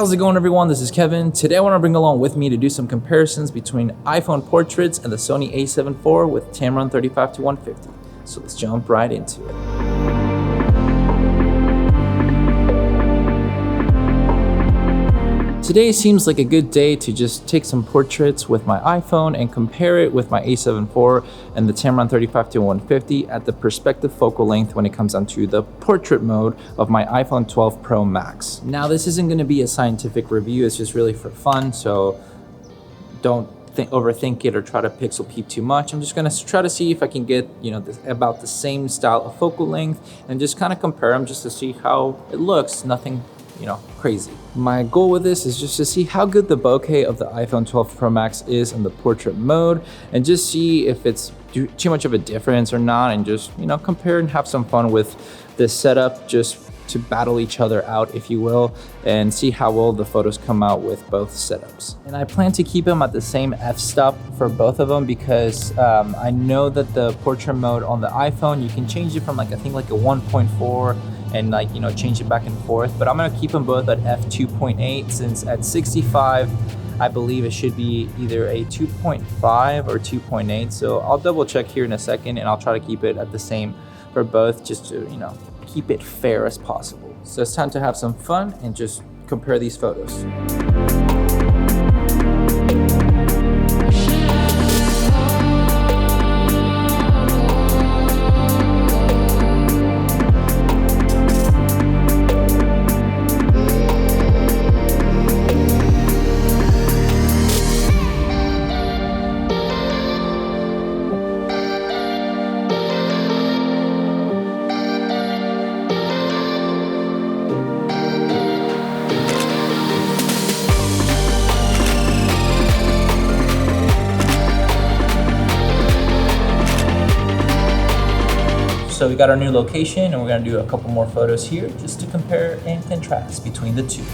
How's it going, everyone? This is Kevin. Today I want to bring along with me to do some comparisons between iPhone portraits and the Sony A7 IV with Tamron 35-150. So let's jump right into it. Today seems like a good day to just take some portraits with my iPhone and compare it with my A7 IV and the Tamron 35-150 at the perspective focal length when it comes down to the portrait mode of my iPhone 12 Pro Max. Now, this isn't going to be a scientific review, it's just really for fun, so don't overthink it or try to pixel peep too much. I'm just going to try to see if I can get, about the same style of focal length and just kind of compare them just to see how it looks. Nothing crazy. My goal with this is just to see how good the bokeh of the iPhone 12 Pro Max is in the portrait mode and just see if it's too much of a difference or not, and just, compare and have some fun with this setup, just to battle each other out, if you will, and see how well the photos come out with both setups. And I plan to keep them at the same f-stop for both of them because I know that the portrait mode on the iPhone, you can change it from I think a 1.4 and change it back and forth, but I'm gonna keep them both at f2.8 since at 65 I believe it should be either a 2.5 or 2.8. So I'll double check here in a second and I'll try to keep it at the same for both, just to keep it fair as possible. So it's time to have some fun and just compare these photos. So we got our new location and we're gonna do a couple more photos here just to compare and contrast between the two.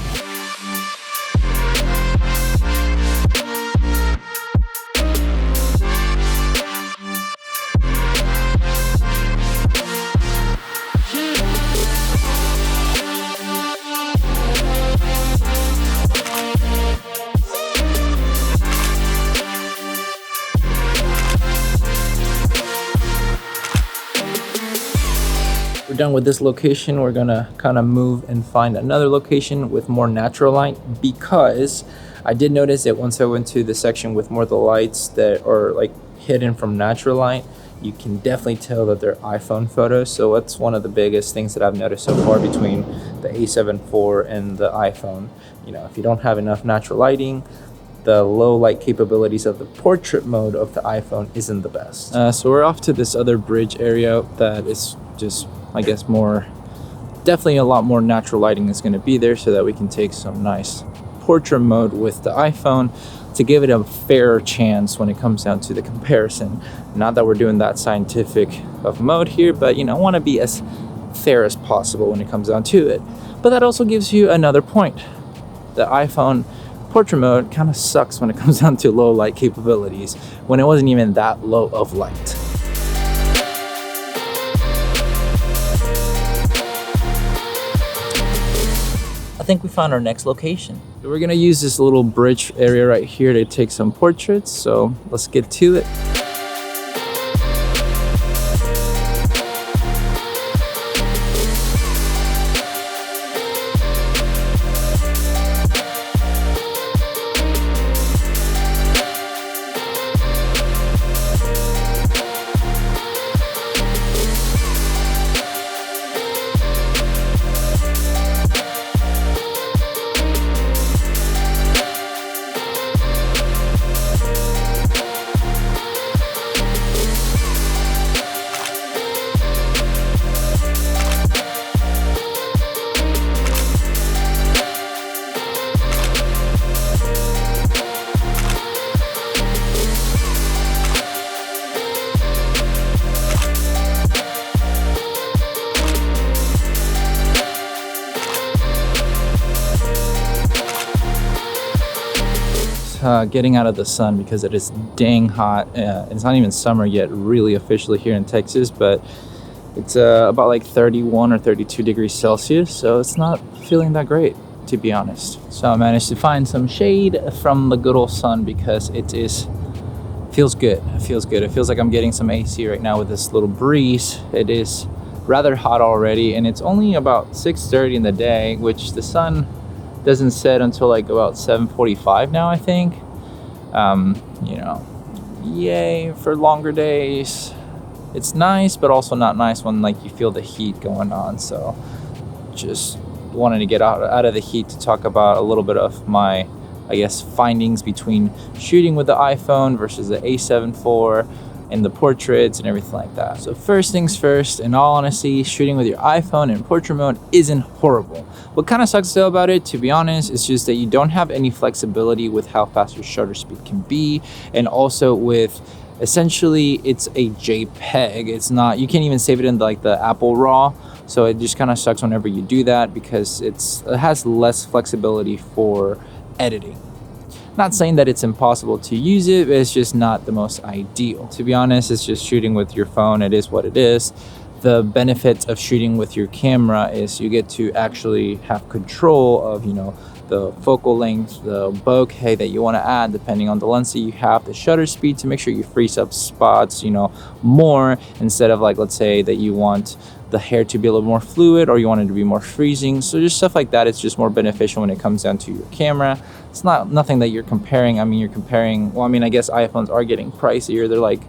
We're done with this location. We're gonna kind of move and find another location with more natural light, because I did notice that once I went to the section with more of the lights that are hidden from natural light, you can definitely tell that they're iPhone photos. So that's one of the biggest things that I've noticed so far between the A7 IV and the iPhone. If you don't have enough natural lighting, the low light capabilities of the portrait mode of the iPhone isn't the best. So we're off to this other bridge area that is just, I guess, definitely a lot more natural lighting is going to be there, so that we can take some nice portrait mode with the iPhone to give it a fair chance when it comes down to the comparison. Not that we're doing that scientific of mode here, but I want to be as fair as possible when it comes down to it. But that also gives you another point. The iPhone portrait mode kind of sucks when it comes down to low light capabilities, when it wasn't even that low of light. I think we found our next location. We're gonna use this little bridge area right here to take some portraits, so let's get to it. getting out of the sun because it is dang hot. It's not even summer yet, really officially here in Texas, but it's about like 31 or 32 degrees Celsius, so it's not feeling that great. to be honest. So I managed to find some shade from the good old sun because feels good. It feels good. It feels like I'm getting some AC right now with this little breeze. It is rather hot already, and it's only about 6:30 in the day, which the sun doesn't set until like about 7:45 now, I think. You know, yay for longer days. It's nice, but also not nice when like you feel the heat going on. So just wanted to get out of the heat to talk about a little bit of my, I guess, findings between shooting with the iPhone versus the A7 IV and the portraits and everything like that. So first things first, in all honesty, shooting with your iPhone in portrait mode isn't horrible. What kind of sucks though about it, to be honest, is just that you don't have any flexibility with how fast your shutter speed can be, and also with essentially it's a JPEG. It's not, you can't even save it in like the Apple RAW. So it just kind of sucks whenever you do that because it has less flexibility for editing. Not saying that it's impossible to use it, but it's just not the most ideal. To be honest, it's just shooting with your phone. It is what it is. The benefits of shooting with your camera is you get to actually have control of, you know, the focal length, the bokeh that you want to add depending on the lens that you have, the shutter speed to make sure you freeze up spots, you know, more, instead of like, let's say that you want the hair to be a little more fluid or you want it to be more freezing. So just stuff like that, it's just more beneficial when it comes down to your camera. It's not nothing that you're comparing. I mean, you're comparing, well, I mean, I guess iPhones are getting pricier. They're like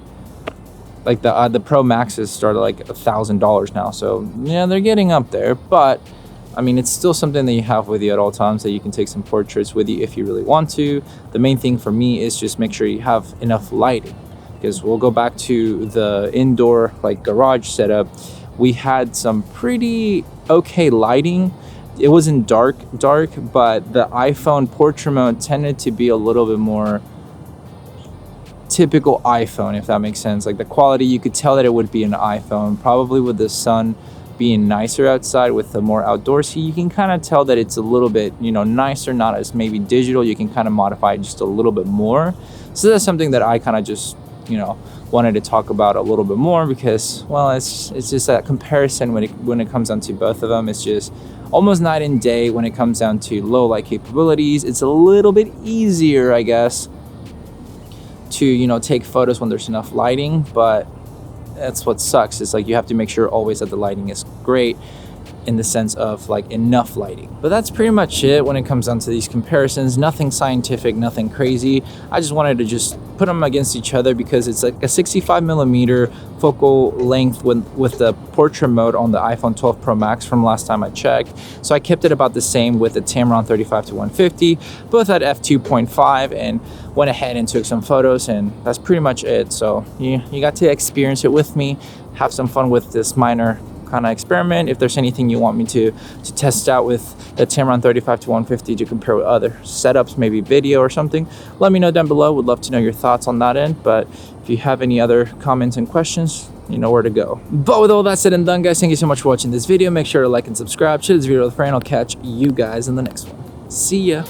the Pro Maxes start at like $1,000 now. So yeah, they're getting up there, but I mean, it's still something that you have with you at all times, that you can take some portraits with you if you really want to. The main thing for me is just make sure you have enough lighting, because we'll go back to the indoor like garage setup. We had some pretty okay lighting. It wasn't dark, but the iPhone portrait mode tended to be a little bit more typical iPhone, if that makes sense. Like the quality, you could tell that it would be an iPhone, probably with the sun being nicer outside with the more outdoorsy. You can kind of tell that it's a little bit, you know, nicer, not as maybe digital. You can kind of modify it just a little bit more. So that's something that I kind of just, you know, wanted to talk about a little bit more because, well, it's just that comparison when it comes down to both of them. It's just almost night and day when it comes down to low light capabilities. It's a little bit easier, I guess, to, you know, take photos when there's enough lighting, but that's what sucks. It's like you have to make sure always that the lighting is great, in the sense of like enough lighting. But that's pretty much it when it comes down to these comparisons. Nothing scientific, nothing crazy. I just wanted to just put them against each other because it's like a 65mm focal length with the portrait mode on the iPhone 12 Pro Max from last time I checked. So I kept it about the same with the Tamron 35-150, both at f2.5, and went ahead and took some photos, and that's pretty much it. So you got to experience it with me, have some fun with this minor kind of experiment. If there's anything you want me to test out with the Tamron 35-150 to compare with other setups, maybe video or something, let me know down below. Would love to know your thoughts on that end. But if you have any other comments and questions, you know where to go. But with all that said and done, guys, thank you so much for watching this video. Make sure to like and subscribe, share this video with a friend. I'll catch you guys in the next one. See ya.